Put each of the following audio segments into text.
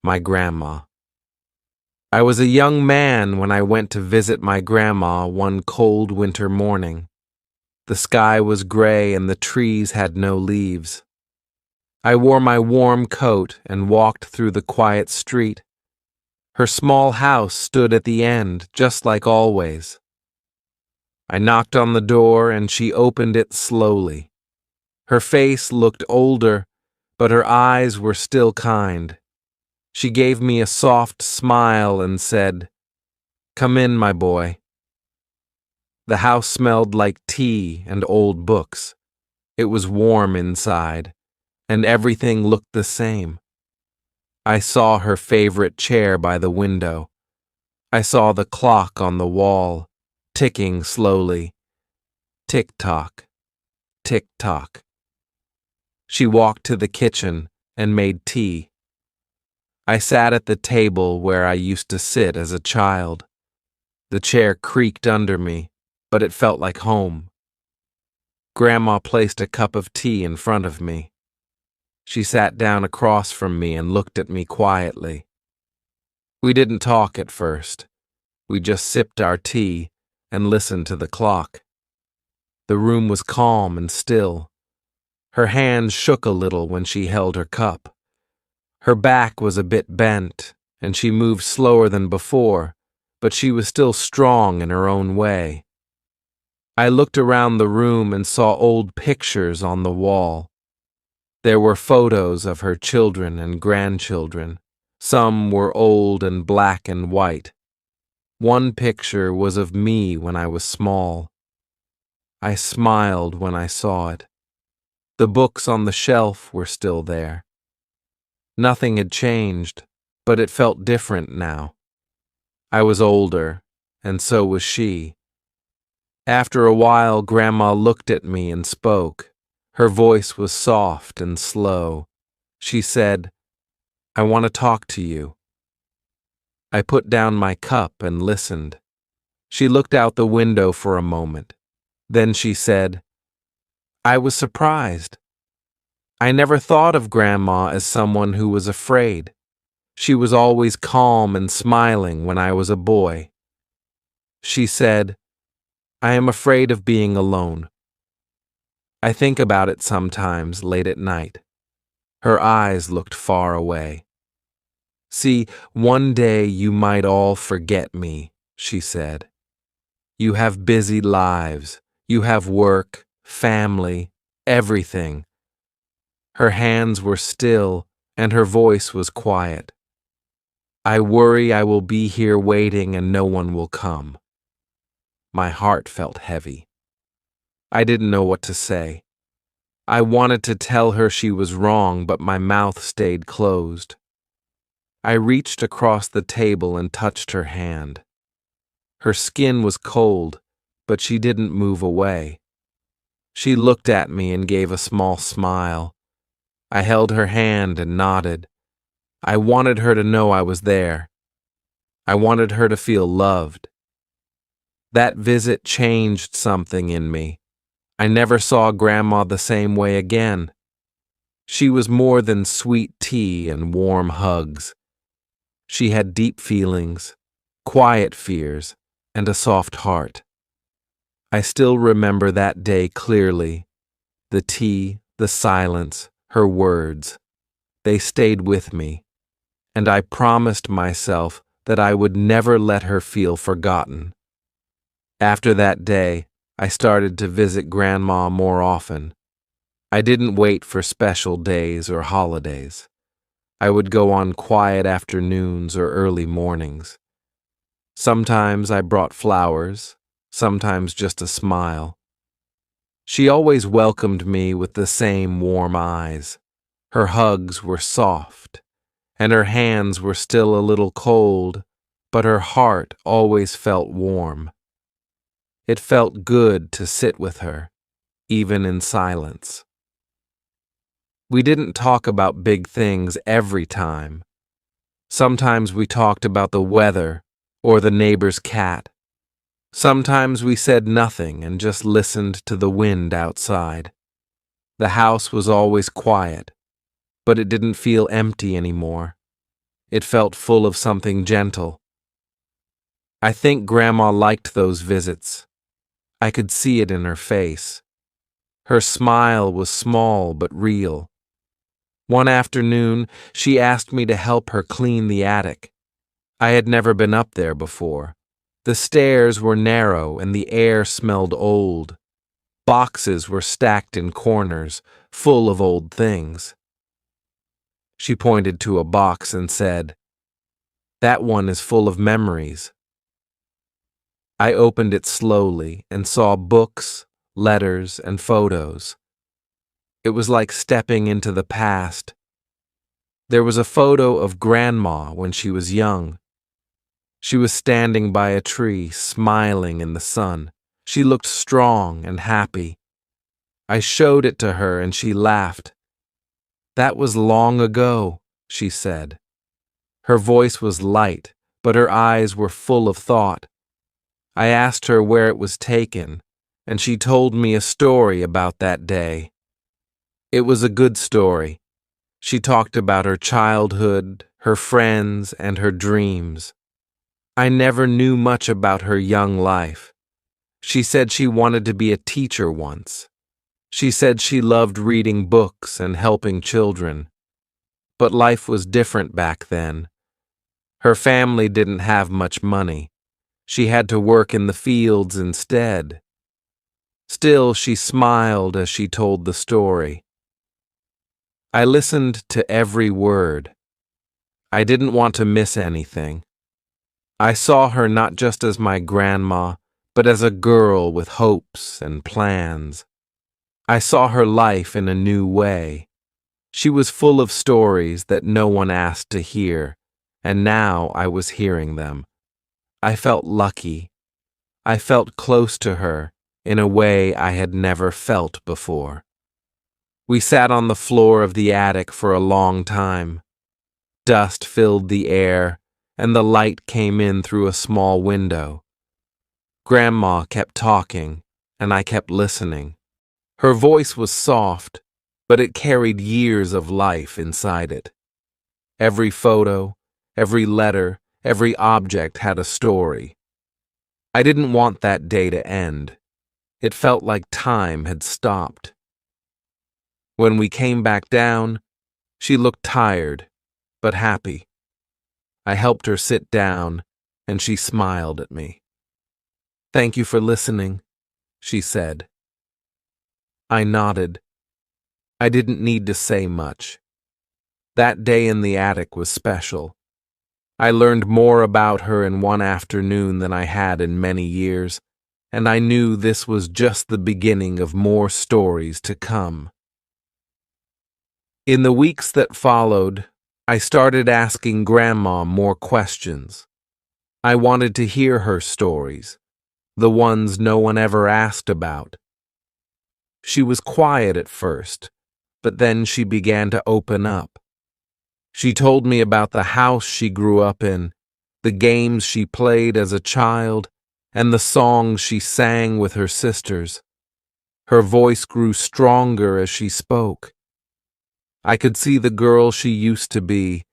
my grandma. I was a young man when I went to visit my grandma one cold winter morning. The sky was gray and the trees had no leaves. I wore my warm coat and walked through the quiet street. Her small house stood at the end, just like always. I knocked on the door and she opened it slowly. Her face looked older, but her eyes were still kind. She gave me a soft smile and said, "Come in, my boy." The house smelled like tea and old books. It was warm inside, and everything looked the same. I saw her favorite chair by the window. I saw the clock on the wall, ticking slowly. Tick-tock, tick-tock. She walked to the kitchen and made tea. I sat at the table where I used to sit as a child. The chair creaked under me, but it felt like home. Grandma placed a cup of tea in front of me. She sat down across from me and looked at me quietly. We didn't talk at first. We just sipped our tea and listened to the clock. The room was calm and still. Her hand shook a little when she held her cup. Her back was a bit bent, and she moved slower than before, but she was still strong in her own way. I looked around the room and saw old pictures on the wall. There were photos of her children and grandchildren. Some were old and black and white. One picture was of me when I was small. I smiled when I saw it. The books on the shelf were still there. Nothing had changed, but it felt different now. I was older, and so was she. After a while, Grandma looked at me and spoke. Her voice was soft and slow. She said, "I want to talk to you." I put down my cup and listened. She looked out the window for a moment. Then she said, "I was surprised. I never thought of Grandma as someone who was afraid. She was always calm and smiling when I was a boy." She said, "I am afraid of being alone. I think about it sometimes late at night." Her eyes looked far away. "See, one day you might all forget me," she said. "You have busy lives. You have work, family, everything." Her hands were still, and her voice was quiet. "I worry I will be here waiting and no one will come." My heart felt heavy. I didn't know what to say. I wanted to tell her she was wrong, but my mouth stayed closed. I reached across the table and touched her hand. Her skin was cold, but she didn't move away. She looked at me and gave a small smile. I held her hand and nodded. I wanted her to know I was there. I wanted her to feel loved. That visit changed something in me. I never saw Grandma the same way again. She was more than sweet tea and warm hugs. She had deep feelings, quiet fears, and a soft heart. I still remember that day clearly. The tea, the silence, her words. They stayed with me, and I promised myself that I would never let her feel forgotten. After that day, I started to visit Grandma more often. I didn't wait for special days or holidays. I would go on quiet afternoons or early mornings. Sometimes I brought flowers, sometimes just a smile. She always welcomed me with the same warm eyes. Her hugs were soft, and her hands were still a little cold, but her heart always felt warm. It felt good to sit with her, even in silence. We didn't talk about big things every time. Sometimes we talked about the weather or the neighbor's cat. Sometimes we said nothing and just listened to the wind outside. The house was always quiet, but it didn't feel empty anymore. It felt full of something gentle. I think Grandma liked those visits. I could see it in her face. Her smile was small but real. One afternoon, she asked me to help her clean the attic. I had never been up there before. The stairs were narrow and the air smelled old. Boxes were stacked in corners, full of old things. She pointed to a box and said, "That one is full of memories." I opened it slowly and saw books, letters, and photos. It was like stepping into the past. There was a photo of Grandma when she was young. She was standing by a tree, smiling in the sun. She looked strong and happy. I showed it to her and she laughed. "That was long ago," she said. Her voice was light, but her eyes were full of thought. I asked her where it was taken, and she told me a story about that day. It was a good story. She talked about her childhood, her friends, and her dreams. I never knew much about her young life. She said she wanted to be a teacher once. She said she loved reading books and helping children. But life was different back then. Her family didn't have much money. She had to work in the fields instead. Still, she smiled as she told the story. I listened to every word. I didn't want to miss anything. I saw her not just as my grandma, but as a girl with hopes and plans. I saw her life in a new way. She was full of stories that no one asked to hear, and now I was hearing them. I felt lucky. I felt close to her in a way I had never felt before. We sat on the floor of the attic for a long time. Dust filled the air, and the light came in through a small window. Grandma kept talking, and I kept listening. Her voice was soft, but it carried years of life inside it. Every photo, every letter, every object had a story. I didn't want that day to end. It felt like time had stopped. When we came back down, she looked tired, but happy. I helped her sit down, and she smiled at me. "Thank you for listening," she said. I nodded. I didn't need to say much. That day in the attic was special. I learned more about her in one afternoon than I had in many years, and I knew this was just the beginning of more stories to come. In the weeks that followed, I started asking Grandma more questions. I wanted to hear her stories, the ones no one ever asked about. She was quiet at first, but then she began to open up. She told me about the house she grew up in, the games she played as a child, and the songs she sang with her sisters. Her voice grew stronger as she spoke. I could see the girl she used to be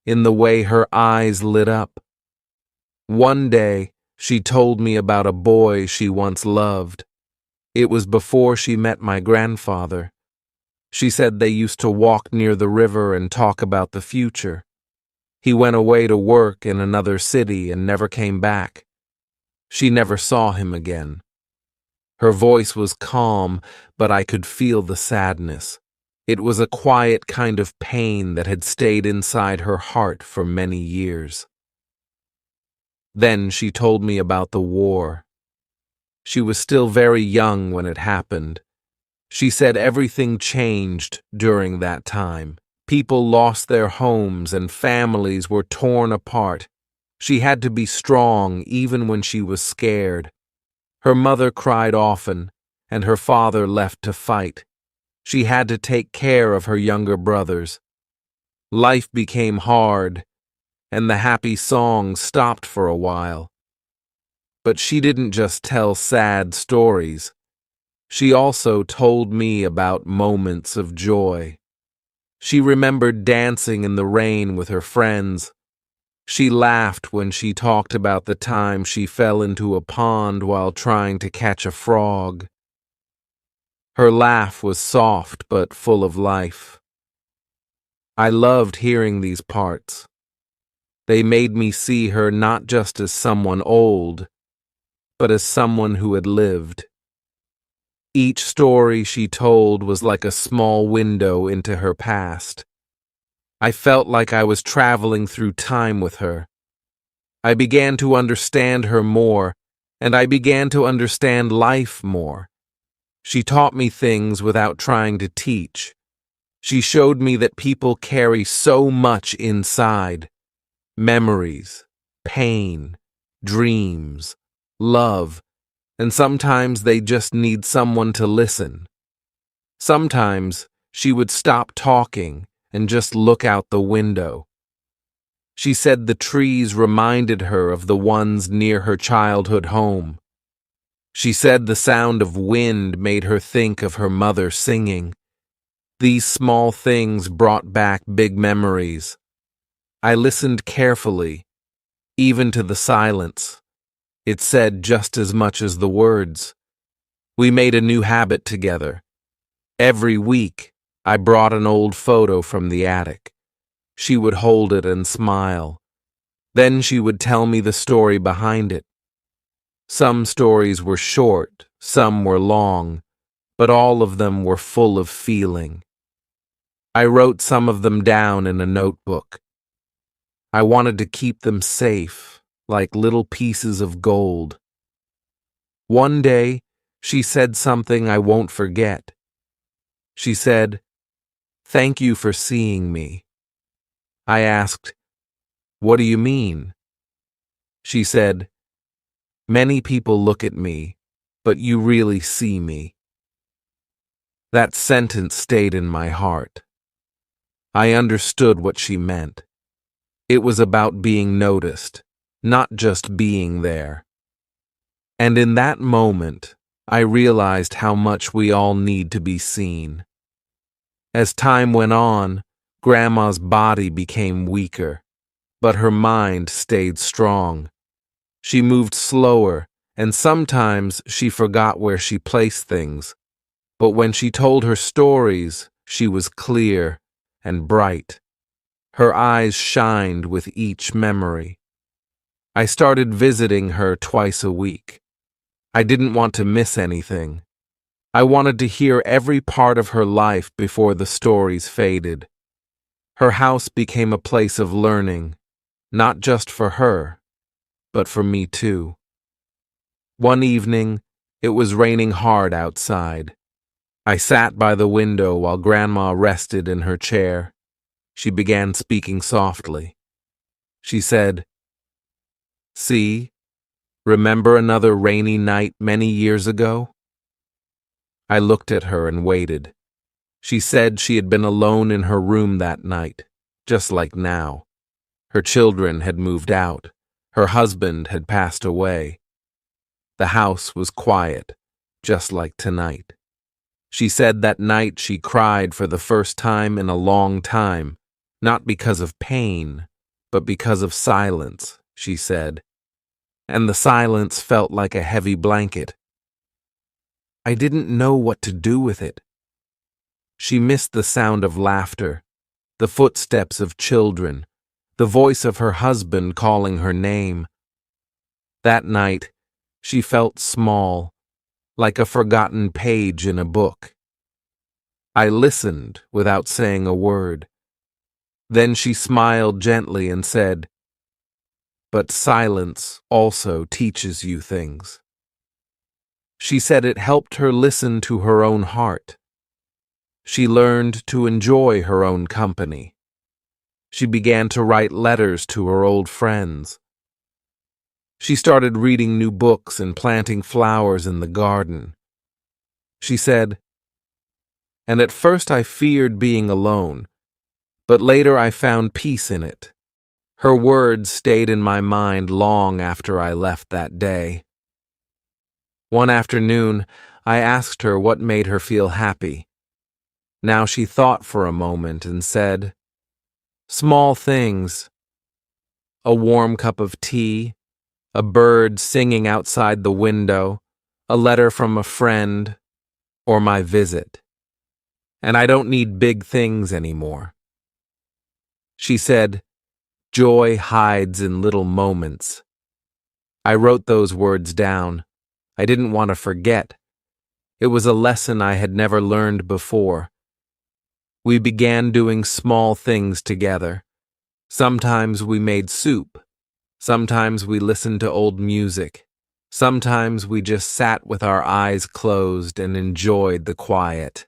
in the way her eyes lit up. One day, she told me about a boy she once loved. It was before she met my grandfather. She said they used to walk near the river and talk about the future. He went away to work in another city and never came back. She never saw him again. Her voice was calm, but I could feel the sadness. It was a quiet kind of pain that had stayed inside her heart for many years. Then she told me about the war. She was still very young when it happened. She said everything changed during that time. People lost their homes and families were torn apart. She had to be strong even when she was scared. Her mother cried often, and her father left to fight. She had to take care of her younger brothers. Life became hard, and the happy songs stopped for a while. But she didn't just tell sad stories. She also told me about moments of joy. She remembered dancing in the rain with her friends, She laughed when she talked about the time she fell into a pond while trying to catch a frog. Her laugh was soft but full of life. I loved hearing these parts. They made me see her not just as someone old, but as someone who had lived. Each story she told was like a small window into her past. I felt like I was traveling through time with her. I began to understand her more, and I began to understand life more. She taught me things without trying to teach. She showed me that people carry so much inside: memories, pain, dreams, love, and sometimes they just need someone to listen. Sometimes she would stop talking and just look out the window. She said the trees reminded her of the ones near her childhood home. She said the sound of wind made her think of her mother singing. These small things brought back big memories. I listened carefully, even to the silence. It said just as much as the words. We made a new habit together. Every week, I brought an old photo from the attic. She would hold it and smile. Then she would tell me the story behind it. Some stories were short, some were long, but all of them were full of feeling. I wrote some of them down in a notebook. I wanted to keep them safe, like little pieces of gold. One day, she said something I won't forget. She said, "Thank you for seeing me." I asked, "What do you mean?" She said, "Many people look at me, but you really see me." That sentence stayed in my heart. I understood what she meant. It was about being noticed, not just being there. And in that moment, I realized how much we all need to be seen. As time went on, Grandma's body became weaker, but her mind stayed strong. She moved slower, and sometimes she forgot where she placed things. But when she told her stories, she was clear and bright. Her eyes shined with each memory. I started visiting her twice a week. I didn't want to miss anything. I wanted to hear every part of her life before the stories faded. Her house became a place of learning, not just for her, but for me too. One evening, it was raining hard outside. I sat by the window while Grandma rested in her chair. She began speaking softly. She said, "See, remember another rainy night many years ago?" I looked at her and waited. She said she had been alone in her room that night, just like now. Her children had moved out. Her husband had passed away. The house was quiet, just like tonight. She said that night she cried for the first time in a long time, not because of pain, but because of silence, she said. And the silence felt like a heavy blanket. I didn't know what to do with it. She missed the sound of laughter, the footsteps of children, the voice of her husband calling her name. That night, she felt small, like a forgotten page in a book. I listened without saying a word. Then she smiled gently and said, "But silence also teaches you things." She said it helped her listen to her own heart. She learned to enjoy her own company. She began to write letters to her old friends. She started reading new books and planting flowers in the garden. She said, "And at first I feared being alone, but later I found peace in it." Her words stayed in my mind long after I left that day. One afternoon, I asked her what made her feel happy. Now she thought for a moment and said, "Small things." a warm cup of tea, a bird singing outside the window, a letter from a friend, or my visit. And I don't need big things anymore. She said, "Joy hides in little moments." I wrote those words down. I didn't want to forget. It was a lesson I had never learned before. We began doing small things together. Sometimes we made soup. Sometimes we listened to old music. Sometimes we just sat with our eyes closed and enjoyed the quiet.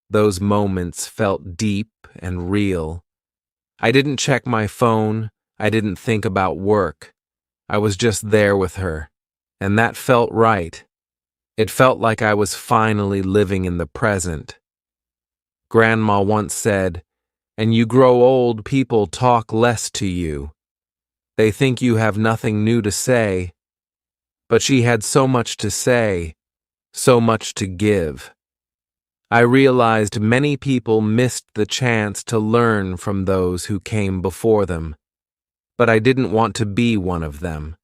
Those moments felt deep and real. I didn't check my phone. I didn't think about work. I was just there with her, and that felt right. It felt like I was finally living in the present. Grandma once said, "And you grow old, people talk less to you. They think you have nothing new to say." But she had so much to say, so much to give. I realized many people missed the chance to learn from those who came before them. But I didn't want to be one of them.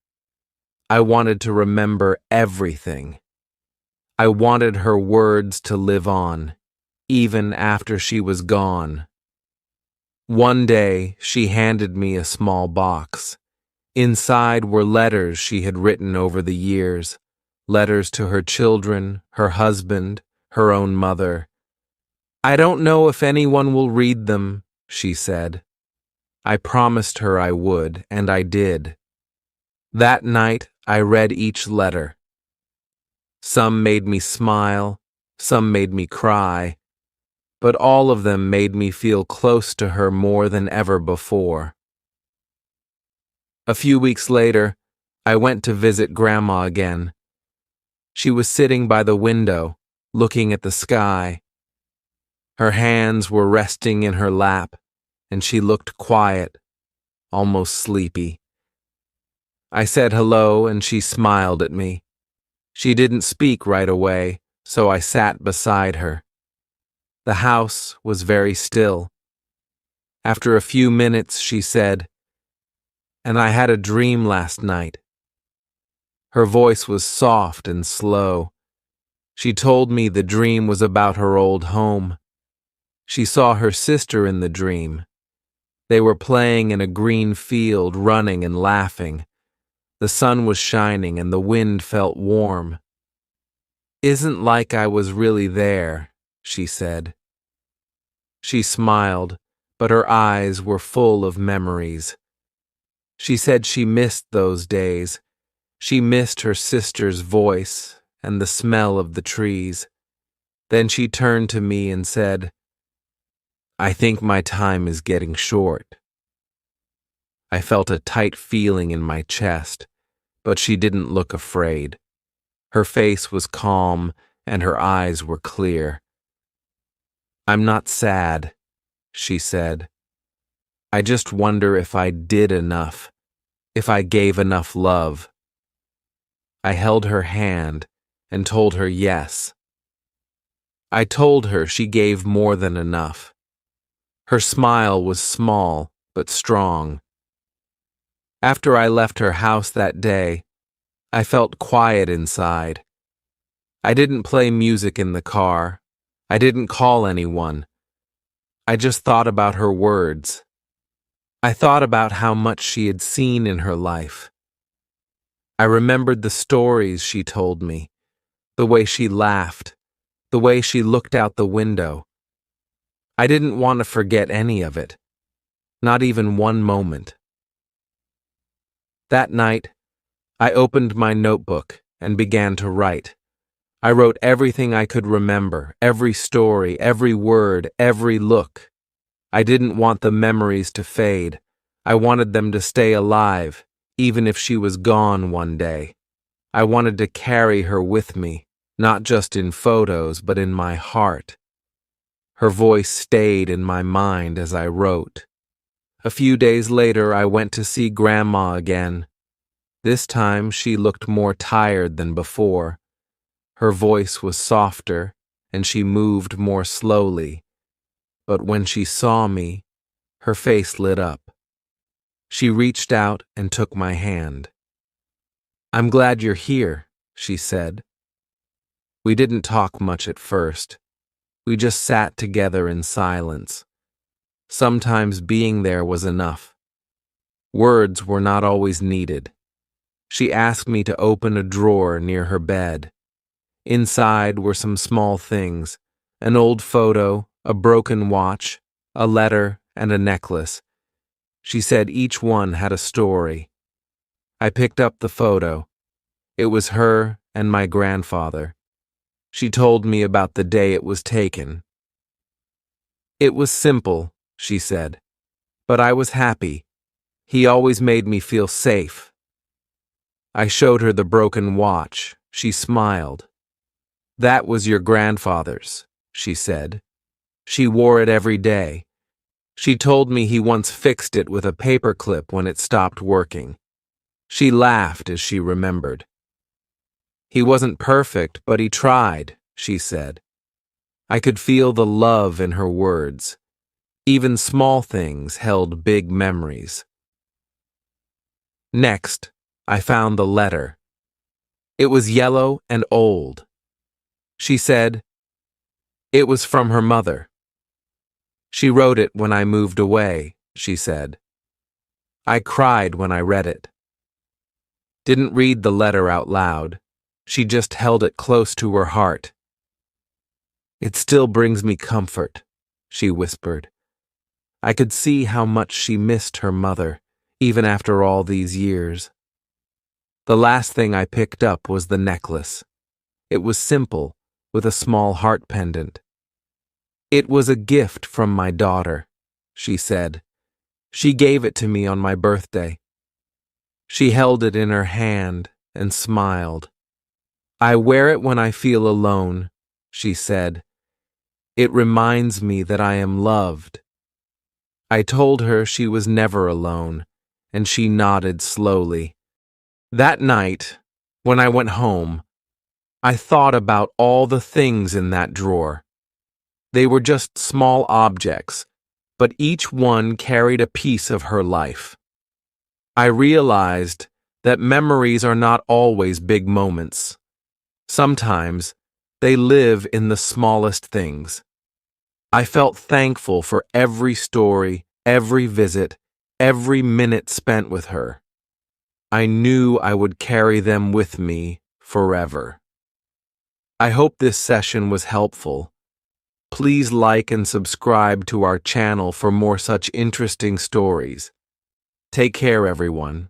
I wanted to remember everything. I wanted her words to live on, even after she was gone. One day, she handed me a small box. Inside were letters she had written over the years, letters to her children, her husband, her own mother. "I don't know if anyone will read them," she said. I promised her I would, and I did. That night, I read each letter. Some made me smile, some made me cry, but all of them made me feel close to her more than ever before. A few weeks later, I went to visit Grandma again. She was sitting by the window, looking at the sky. Her hands were resting in her lap, and she looked quiet, almost sleepy. I said hello, and she smiled at me. She didn't speak right away, so I sat beside her. The house was very still. After a few minutes, she said, "And I had a dream last night." Her voice was soft and slow. She told me the dream was about her old home. She saw her sister in the dream. They were playing in a green field, running and laughing. The sun was shining and the wind felt warm. "Isn't like I was really there," she said. She smiled, but her eyes were full of memories. She said she missed those days. She missed her sister's voice and the smell of the trees. Then she turned to me and said, "I think my time is getting short." I felt a tight feeling in my chest, but she didn't look afraid. Her face was calm and her eyes were clear. "I'm not sad," she said. "I just wonder if I did enough, if I gave enough love." I held her hand and told her yes. I told her she gave more than enough. Her smile was small but strong. After I left her house that day, I felt quiet inside. I didn't play music in the car. I didn't call anyone. I just thought about her words. I thought about how much she had seen in her life. I remembered the stories she told me, the way she laughed, the way she looked out the window. I didn't want to forget any of it, not even one moment. That night, I opened my notebook and began to write. I wrote everything I could remember, every story, every word, every look. I didn't want the memories to fade. I wanted them to stay alive, even if she was gone one day. I wanted to carry her with me, not just in photos, but in my heart. Her voice stayed in my mind as I wrote. A few days later, I went to see Grandma again. This time, she looked more tired than before. Her voice was softer, and she moved more slowly. But when she saw me, her face lit up. She reached out and took my hand. "I'm glad you're here," she said. We didn't talk much at first. We just sat together in silence. Sometimes being there was enough. Words were not always needed. She asked me to open a drawer near her bed. Inside were some small things: an old photo, a broken watch, a letter, and a necklace. She said each one had a story. I picked up the photo. It was her and my grandfather. She told me about the day it was taken. "It was simple," she said, "but I was happy. He always made me feel safe." I showed her the broken watch. She smiled. "That was your grandfather's," she said. "She wore it every day. She told me he once fixed it with a paperclip when it stopped working." She laughed as she remembered. "He wasn't perfect, but he tried," she said. I could feel the love in her words. Even small things held big memories. Next, I found the letter. It was yellow and old. She said it was from her mother. "She wrote it when I moved away," she said. I cried when I read it. Didn't read the letter out loud. She just held it close to her heart. "It still brings me comfort," she whispered. I could see how much she missed her mother, even after all these years. The last thing I picked up was the necklace. It was simple, with a small heart pendant. "It was a gift from my daughter," she said. "She gave it to me on my birthday." She held it in her hand and smiled. "I wear it when I feel alone," she said. "It reminds me that I am loved." I told her she was never alone, and she nodded slowly. That night, when I went home, I thought about all the things in that drawer. They were just small objects, but each one carried a piece of her life. I realized that memories are not always big moments. Sometimes they live in the smallest things. I felt thankful for every story, every visit, every minute spent with her. I knew I would carry them with me forever. I hope this session was helpful. Please like and subscribe to our channel for more such interesting stories. Take care, everyone.